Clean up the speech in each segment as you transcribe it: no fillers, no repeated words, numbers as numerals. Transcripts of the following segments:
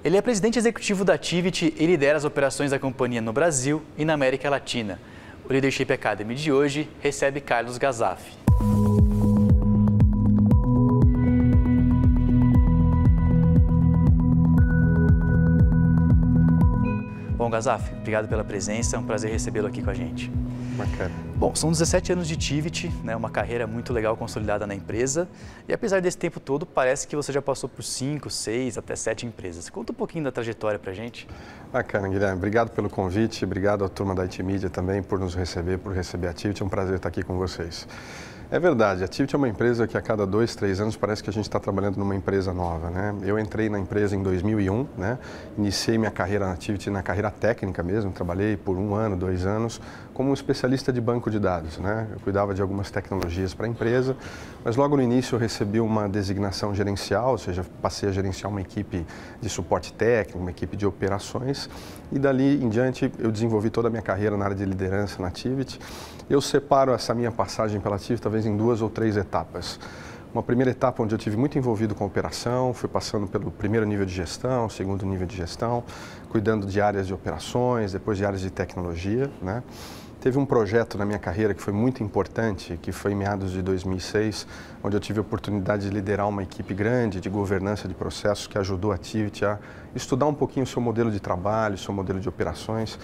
Ele é presidente executivo da Tivity e lidera as operações da companhia no Brasil e na América Latina. O Leadership Academy de hoje recebe Carlos Gazaf. Bom, Gazaf, obrigado pela presença, é um prazer recebê-lo aqui com a gente. Bacana. Bom, são 17 anos de Tivity, né, uma carreira muito legal consolidada na empresa. E apesar desse tempo todo, parece que você já passou por 5, 6, até 7 empresas. Conta um pouquinho da trajetória pra gente. Bacana, Guilherme. Obrigado pelo convite, obrigado à turma da IT Media também por nos receber, por receber a Tivity. É um prazer estar aqui com vocês. É verdade, a Tivity é uma empresa que a cada 2, 3 anos parece que a gente está trabalhando numa empresa nova, né? Eu entrei na empresa em 2001, né? Iniciei minha carreira na Tivity, na carreira técnica mesmo, trabalhei por 1 ano, 2 anos, como um especialista de banco de dados, né? Eu cuidava de algumas tecnologias para a empresa, mas logo no início eu recebi uma designação gerencial, ou seja, passei a gerenciar uma equipe de suporte técnico, uma equipe de operações, e dali em diante eu desenvolvi toda a minha carreira na área de liderança na Tivity. Eu separo essa minha passagem pela Tivity talvez em 2 ou 3 etapas. Uma primeira etapa onde eu tive muito envolvido com a operação, fui passando pelo primeiro nível de gestão, segundo nível de gestão, cuidando de áreas de operações, depois de áreas de tecnologia, né? Teve um projeto na minha carreira que foi muito importante, que foi em meados de 2006, onde eu tive a oportunidade de liderar uma equipe grande de governança de processos que ajudou a Tivity a estudar um pouquinho o seu modelo de trabalho, o seu modelo de operações.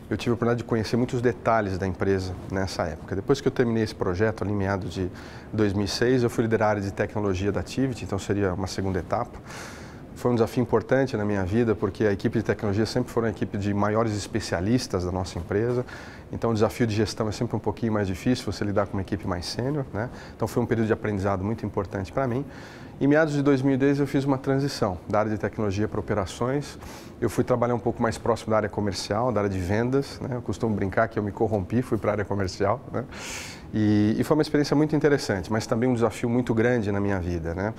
Eu tive a oportunidade de conhecer muitos detalhes da empresa nessa época. Depois que eu terminei esse projeto, ali em meados de 2006, eu fui liderar a área de tecnologia da Tivity, então seria uma segunda etapa. Foi um desafio importante na minha vida, porque a equipe de tecnologia sempre foi uma equipe de maiores especialistas da nossa empresa. Então, o desafio de gestão é sempre um pouquinho mais difícil, você lidar com uma equipe mais sênior, né? Então, foi um período de aprendizado muito importante para mim. Em meados de 2010, eu fiz uma transição da área de tecnologia para operações. Eu fui trabalhar um pouco mais próximo da área comercial, da área de vendas, né? Eu costumo brincar que eu me corrompi, fui para a área comercial, né? E foi uma experiência muito interessante, mas também um desafio muito grande na minha vida, né?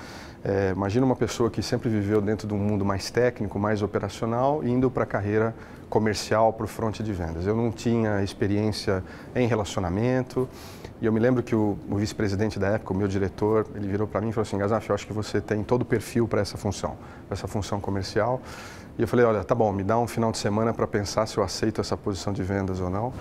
Imagina uma pessoa que sempre viveu dentro de um mundo mais técnico, mais operacional, indo para a carreira comercial, para o front de vendas. Eu não tinha experiência em relacionamento, e eu me lembro que o vice-presidente da época, o meu diretor, ele virou para mim e falou assim: Gazaf, eu acho que você tem todo o perfil para essa função comercial. E eu falei: olha, tá bom, me dá um final de semana para pensar se eu aceito essa posição de vendas ou não.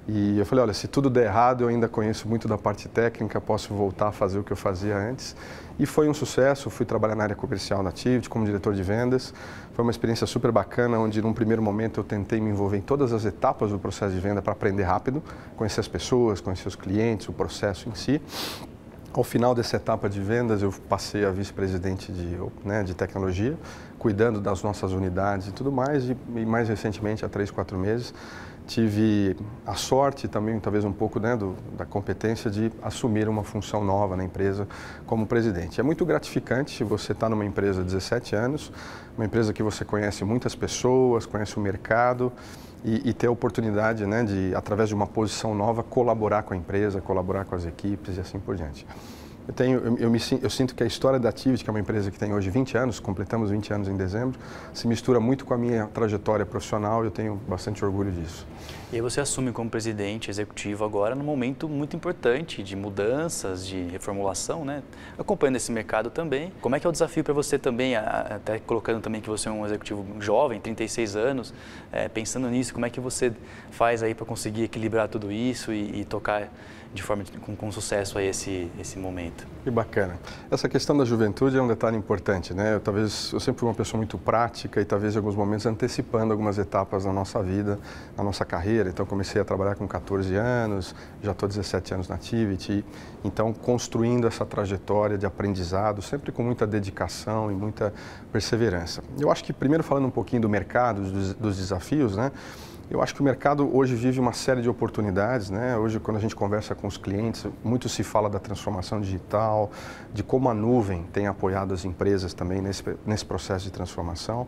E eu falei: olha, se tudo der errado, eu ainda conheço muito da parte técnica, posso voltar a fazer o que eu fazia antes. E foi um sucesso, fui trabalhar na área comercial na Tivity como diretor de vendas. Foi uma experiência super bacana, onde num primeiro momento eu tentei me envolver em todas as etapas do processo de venda para aprender rápido, conhecer as pessoas, conhecer os clientes, o processo em si. Ao final dessa etapa de vendas, eu passei a vice-presidente de tecnologia, cuidando das nossas unidades e tudo mais. E mais recentemente, há 3, 4 meses, tive a sorte também, talvez um pouco, né, da competência de assumir uma função nova na empresa como presidente. É muito gratificante você estar numa empresa há 17 anos, uma empresa que você conhece muitas pessoas, conhece o mercado, e ter a oportunidade, né, de, através de uma posição nova, colaborar com a empresa, colaborar com as equipes e assim por diante. Eu sinto que a história da Tivity, que é uma empresa que tem hoje 20 anos, completamos 20 anos em dezembro, se mistura muito com a minha trajetória profissional e eu tenho bastante orgulho disso. E aí você assume como presidente executivo agora num momento muito importante de mudanças, de reformulação, né? Acompanhando esse mercado também. Como é que é o desafio para você também, até colocando também que você é um executivo jovem, 36 anos, pensando nisso, como é que você faz aí para conseguir equilibrar tudo isso e tocar de forma com sucesso a esse momento? Que bacana. Essa questão da juventude é um detalhe importante, né? Eu sempre fui uma pessoa muito prática e talvez em alguns momentos antecipando algumas etapas da nossa vida, na nossa carreira. Então comecei a trabalhar com 14 anos, já estou 17 anos na Tivity, então construindo essa trajetória de aprendizado, sempre com muita dedicação e muita perseverança. Eu acho que primeiro falando um pouquinho do mercado, dos desafios, né? Eu acho que o mercado hoje vive uma série de oportunidades, né? Hoje, quando a gente conversa com os clientes, muito se fala da transformação digital, de como a nuvem tem apoiado as empresas também nesse processo de transformação.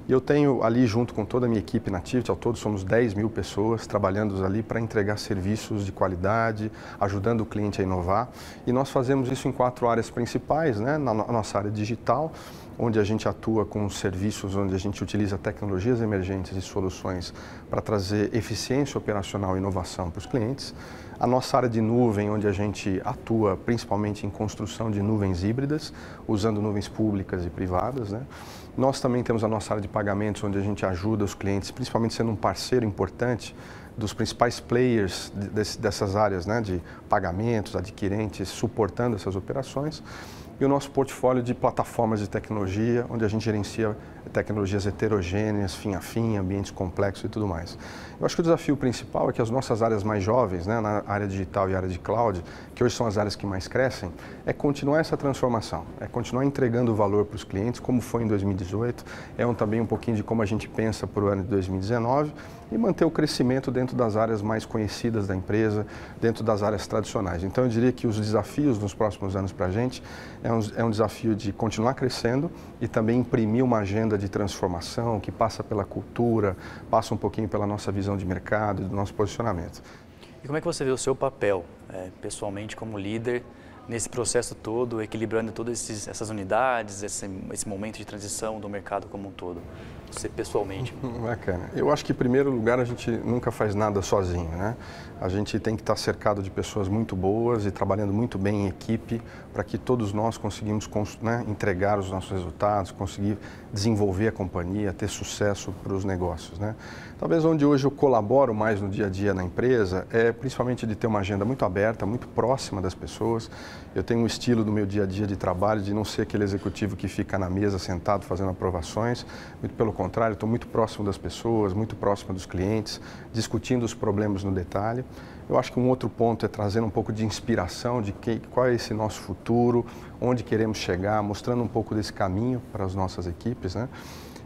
E eu tenho ali, junto com toda a minha equipe na Tivity, ao todo somos 10 mil pessoas trabalhando ali para entregar serviços de qualidade, ajudando o cliente a inovar. E nós fazemos isso em 4 áreas principais, né? Na nossa área digital, onde a gente atua com serviços, onde a gente utiliza tecnologias emergentes e soluções para trazer eficiência operacional e inovação para os clientes. A nossa área de nuvem, onde a gente atua principalmente em construção de nuvens híbridas, usando nuvens públicas e privadas, né? Nós também temos a nossa área de pagamentos, onde a gente ajuda os clientes, principalmente sendo um parceiro importante dos principais players dessas áreas, né, de pagamentos, adquirentes, suportando essas operações. E o nosso portfólio de plataformas de tecnologia, onde a gente gerencia tecnologias heterogêneas, fim a fim, ambientes complexos e tudo mais. Eu acho que o desafio principal é que as nossas áreas mais jovens, né, na área digital e área de cloud, que hoje são as áreas que mais crescem, é continuar essa transformação, é continuar entregando valor para os clientes, como foi em 2018, também um pouquinho de como a gente pensa para o ano de 2019 e manter o crescimento dentro das áreas mais conhecidas da empresa, dentro das áreas tradicionais. Então, eu diria que os desafios nos próximos anos para a gente é um desafio de continuar crescendo e também imprimir uma agenda de transformação que passa pela cultura, passa um pouquinho pela nossa visão de mercado e do nosso posicionamento. E como é que você vê o seu papel, pessoalmente, como líder, nesse processo todo, equilibrando todas essas unidades, esse momento de transição do mercado como um todo? Você pessoalmente? Bacana. Eu acho que, em primeiro lugar, a gente nunca faz nada sozinho, né? A gente tem que estar cercado de pessoas muito boas e trabalhando muito bem em equipe para que todos nós conseguimos, né, entregar os nossos resultados, conseguir desenvolver a companhia, ter sucesso para os negócios, né? Talvez onde hoje eu colaboro mais no dia a dia na empresa é principalmente de ter uma agenda muito aberta, muito próxima das pessoas. Eu tenho um estilo do meu dia a dia de trabalho de não ser aquele executivo que fica na mesa sentado fazendo aprovações, muito pelo contrário, estou muito próximo das pessoas, muito próximo dos clientes, discutindo os problemas no detalhe. Eu acho que um outro ponto é trazer um pouco de inspiração de qual é esse nosso futuro, onde queremos chegar, mostrando um pouco desse caminho para as nossas equipes, né?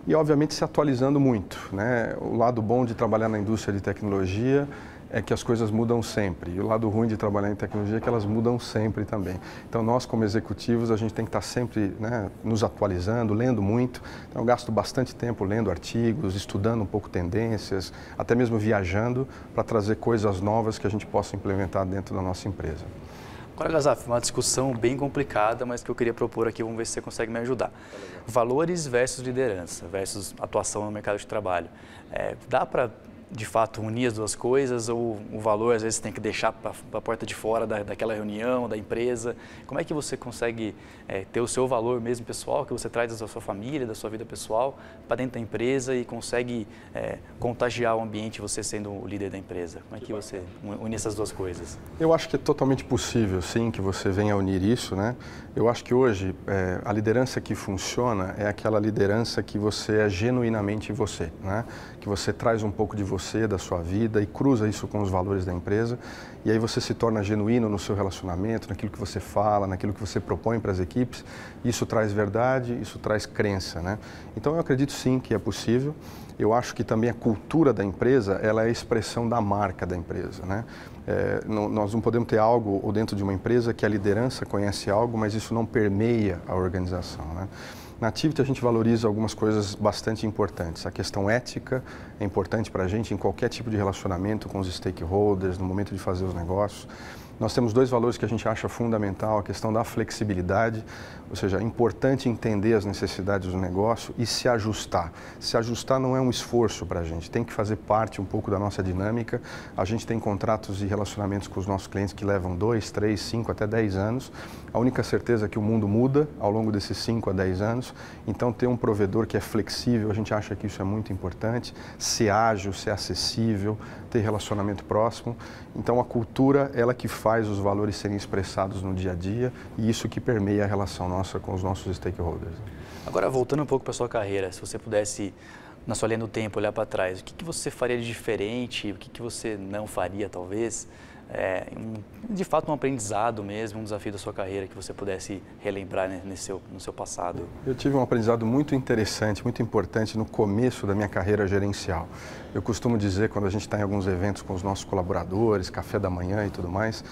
E, obviamente, se atualizando muito, né? O lado bom de trabalhar na indústria de tecnologia é que as coisas mudam sempre. E o lado ruim de trabalhar em tecnologia é que elas mudam sempre também. Então, nós, como executivos, a gente tem que estar sempre, né, nos atualizando, lendo muito. Então, eu gasto bastante tempo lendo artigos, estudando um pouco tendências, até mesmo viajando para trazer coisas novas que a gente possa implementar dentro da nossa empresa. Agora, Gazaf, uma discussão bem complicada, mas que eu queria propor aqui, vamos ver se você consegue me ajudar. Valores versus liderança, versus atuação no mercado de trabalho. Dá para, de fato, unir as duas coisas ou o valor, às vezes, tem que deixar para a porta de fora daquela reunião, da empresa? Como é que você consegue ter o seu valor mesmo pessoal, que você traz da sua família, da sua vida pessoal, para dentro da empresa e consegue contagiar o ambiente, você sendo o líder da empresa? Como é que você une essas duas coisas? Eu acho que é totalmente possível, sim, que você venha unir isso, né? Eu acho que hoje a liderança que funciona é aquela liderança que você é genuinamente você, né? Que você traz um pouco de você, da sua vida e cruza isso com os valores da empresa e aí você se torna genuíno no seu relacionamento, naquilo que você fala, naquilo que você propõe para as equipes. Isso traz verdade, isso traz crença, né? Então eu acredito sim que é possível. Eu acho que também a cultura da empresa, ela é a expressão da marca da empresa, né? Nós não podemos ter algo ou dentro de uma empresa que a liderança conhece algo, mas isso não permeia a organização, né? Na Tivity a gente valoriza algumas coisas bastante importantes. A questão ética é importante para a gente em qualquer tipo de relacionamento com os stakeholders, no momento de fazer os negócios. Nós temos dois valores que a gente acha fundamental, a questão da flexibilidade, ou seja, é importante entender as necessidades do negócio e se ajustar. Se ajustar não é um esforço para a gente, tem que fazer parte um pouco da nossa dinâmica. A gente tem contratos e relacionamentos com os nossos clientes que levam 2, 3, 5, até 10 anos. A única certeza é que o mundo muda ao longo desses 5 a 10 anos, então ter um provedor que é flexível, a gente acha que isso é muito importante, ser ágil, ser acessível, ter relacionamento próximo. Então a cultura, ela que faz os valores serem expressados no dia a dia e isso que permeia a relação nossa com os nossos stakeholders. Agora, voltando um pouco para a sua carreira, se você pudesse, na sua linha do tempo, olhar para trás, o que você faria de diferente, o que você não faria, talvez? De fato, um aprendizado mesmo, um desafio da sua carreira que você pudesse relembrar, né, no seu passado? Eu tive um aprendizado muito interessante, muito importante no começo da minha carreira gerencial. Eu costumo dizer, quando a gente está em alguns eventos com os nossos colaboradores, café da manhã e tudo mais,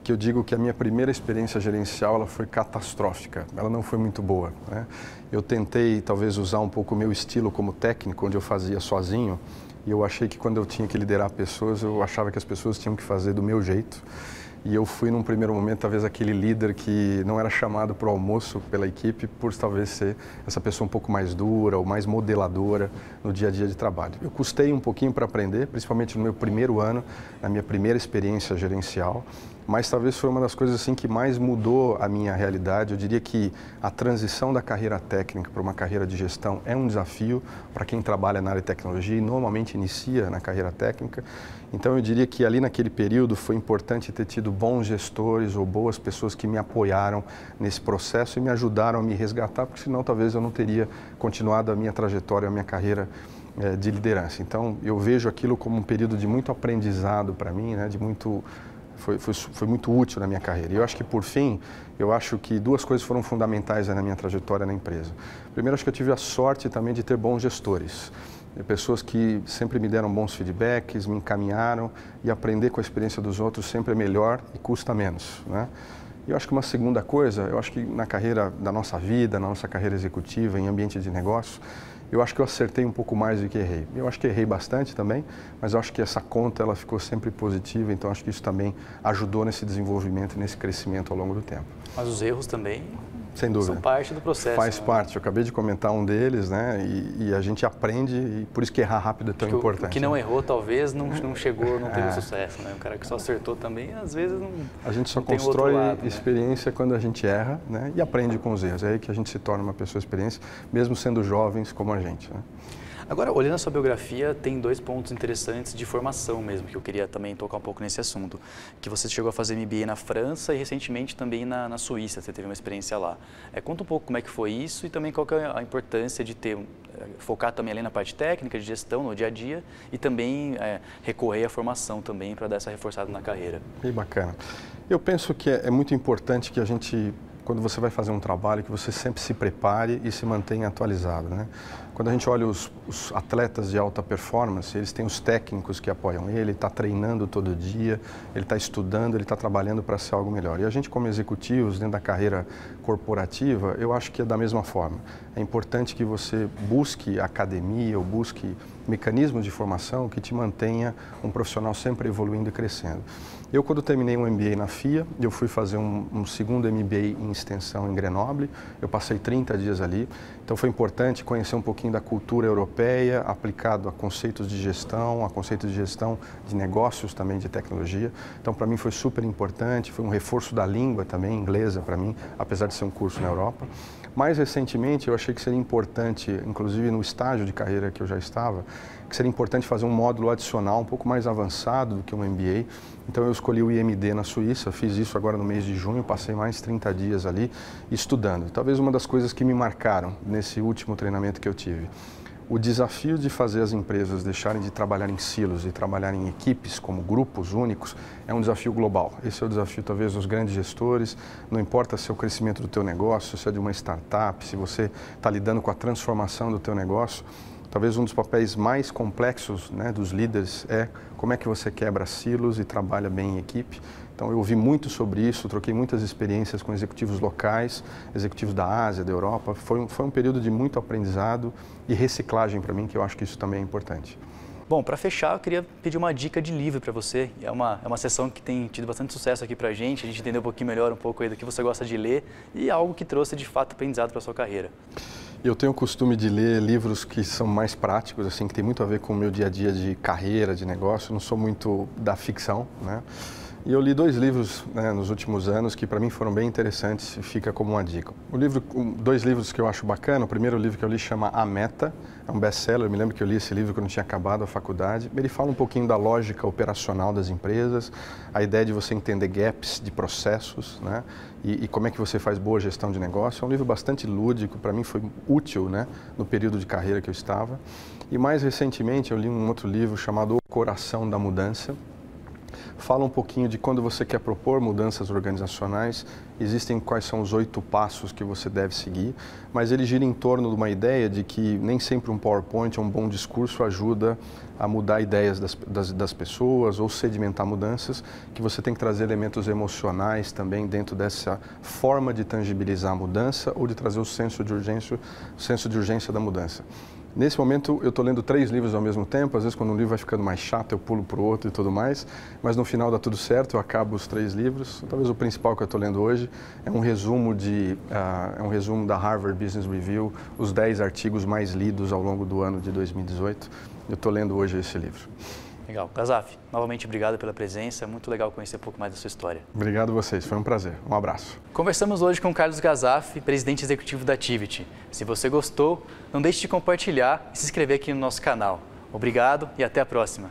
que eu digo que a minha primeira experiência gerencial ela foi catastrófica, ela não foi muito boa, né? Eu tentei talvez usar um pouco o meu estilo como técnico, onde eu fazia sozinho, e eu achei que quando eu tinha que liderar pessoas, eu achava que as pessoas tinham que fazer do meu jeito. e eu fui num primeiro momento talvez aquele líder que não era chamado para o almoço pela equipe por talvez ser essa pessoa um pouco mais dura ou mais modeladora no dia a dia de trabalho. Eu custei um pouquinho para aprender, principalmente no meu primeiro ano, na minha primeira experiência gerencial, mas talvez foi uma das coisas assim que mais mudou a minha realidade. Eu diria que a transição da carreira técnica para uma carreira de gestão é um desafio para quem trabalha na área de tecnologia e normalmente inicia na carreira técnica. Então eu diria que ali naquele período foi importante ter tido bons gestores ou boas pessoas que me apoiaram nesse processo e me ajudaram a me resgatar, porque senão talvez eu não teria continuado a minha trajetória, a minha carreira de liderança. Então eu vejo aquilo como um período de muito aprendizado para mim, né, de muito... Foi muito útil na minha carreira. E eu acho que, por fim, eu acho que duas coisas foram fundamentais na minha trajetória na empresa. Primeiro, acho que eu tive a sorte também de ter bons gestores. Pessoas que sempre me deram bons feedbacks, me encaminharam, e aprender com a experiência dos outros sempre é melhor e custa menos, né? E eu acho que uma segunda coisa, eu acho que na carreira da nossa vida, na nossa carreira executiva, em ambiente de negócio, eu acho que eu acertei um pouco mais do que errei. Eu acho que errei bastante também, mas eu acho que essa conta ela ficou sempre positiva, então acho que isso também ajudou nesse desenvolvimento, nesse crescimento ao longo do tempo. Mas os erros também sem dúvida. São parte do processo. Faz né? parte. Eu acabei de comentar um deles, né? E a gente aprende, e por isso que errar rápido é tão importante. O que não errou, talvez, não chegou, não teve sucesso. Né? O cara que só acertou também, às vezes, não. A gente só não tem constrói lado, experiência, né? Quando a gente erra, né? E aprende com os erros. É aí que a gente se torna uma pessoa experiente, mesmo sendo jovens como a gente. Né? Agora, olhando a sua biografia, tem dois pontos interessantes de formação mesmo, que eu queria também tocar um pouco nesse assunto. Que você chegou a fazer MBA na França e recentemente também na Suíça, você teve uma experiência lá. Conta um pouco como é que foi isso e também qual que é a importância de focar também ali na parte técnica, de gestão, no dia a dia, e também recorrer à formação também para dar essa reforçada na carreira. Que bacana. Eu penso que é muito importante que a gente, quando você vai fazer um trabalho, que você sempre se prepare e se mantenha atualizado, né? Quando a gente olha os atletas de alta performance, eles têm os técnicos que apoiam ele está treinando todo dia, ele está estudando, ele está trabalhando para ser algo melhor. E a gente, como executivos, dentro da carreira corporativa, eu acho que é da mesma forma. É importante que você busque academia ou busque mecanismos de formação que te mantenha um profissional sempre evoluindo e crescendo. Eu, quando terminei um MBA na FIA, eu fui fazer um segundo MBA em extensão em Grenoble. Eu passei 30 dias ali. Então, foi importante conhecer um pouquinho da cultura europeia, aplicado a conceitos de gestão de negócios também, de tecnologia. Então, para mim, foi super importante. Foi um reforço da língua também, inglesa para mim, apesar de ser um curso na Europa. Mais recentemente, eu achei que seria importante, inclusive no estágio de carreira que eu já estava, que seria importante fazer um módulo adicional um pouco mais avançado do que um MBA. Então eu escolhi o IMD na Suíça, fiz isso agora no mês de junho, passei mais 30 dias ali estudando. Talvez uma das coisas que me marcaram nesse último treinamento que eu tive. O desafio de fazer as empresas deixarem de trabalhar em silos e trabalhar em equipes como grupos únicos é um desafio global. Esse é o desafio talvez dos grandes gestores, não importa se é o crescimento do teu negócio, se é de uma startup, se você está lidando com a transformação do teu negócio. Talvez um dos papéis mais complexos, né, dos líderes é como é que você quebra silos e trabalha bem em equipe. Então eu ouvi muito sobre isso, troquei muitas experiências com executivos locais, executivos da Ásia, da Europa. Foi um período de muito aprendizado e reciclagem para mim, que eu acho que isso também é importante. Bom, para fechar, eu queria pedir uma dica de livro para você. É uma sessão que tem tido bastante sucesso aqui para a gente entender um pouquinho melhor aí do que você gosta de ler e algo que trouxe de fato aprendizado para a sua carreira. Eu tenho o costume de ler livros que são mais práticos, assim, que tem muito a ver com o meu dia a dia de carreira, de negócio. Eu não sou muito da ficção, né? E eu li 2 livros, né, nos últimos anos que para mim foram bem interessantes e fica como uma dica. 2 livros que eu acho bacana. O primeiro livro que eu li chama A Meta, é um best-seller. Eu me lembro que eu li esse livro quando eu tinha acabado a faculdade. Ele fala um pouquinho da lógica operacional das empresas, a ideia de você entender gaps de processos, né, e como é que você faz boa gestão de negócio. É um livro bastante lúdico, para mim foi útil, né, no período de carreira que eu estava. E mais recentemente eu li um outro livro chamado O Coração da Mudança. Fala um pouquinho de quando você quer propor mudanças organizacionais, existem quais são os 8 passos que você deve seguir, mas ele gira em torno de uma ideia de que nem sempre um PowerPoint ou um bom discurso ajuda a mudar ideias das pessoas ou sedimentar mudanças, que você tem que trazer elementos emocionais também dentro dessa forma de tangibilizar a mudança ou de trazer o senso de urgência da mudança. Nesse momento, eu estou lendo 3 livros ao mesmo tempo. Às vezes, quando um livro vai ficando mais chato, eu pulo para o outro e tudo mais. Mas no final dá tudo certo, eu acabo os 3 livros. Talvez o principal que eu estou lendo hoje é um resumo da Harvard Business Review, os 10 artigos mais lidos ao longo do ano de 2018. Eu estou lendo hoje esse livro. Legal. Gazaf, novamente obrigado pela presença, muito legal conhecer um pouco mais da sua história. Obrigado a vocês, foi um prazer. Um abraço. Conversamos hoje com Carlos Gazaf, presidente executivo da Tiviti. Se você gostou, não deixe de compartilhar e se inscrever aqui no nosso canal. Obrigado e até a próxima.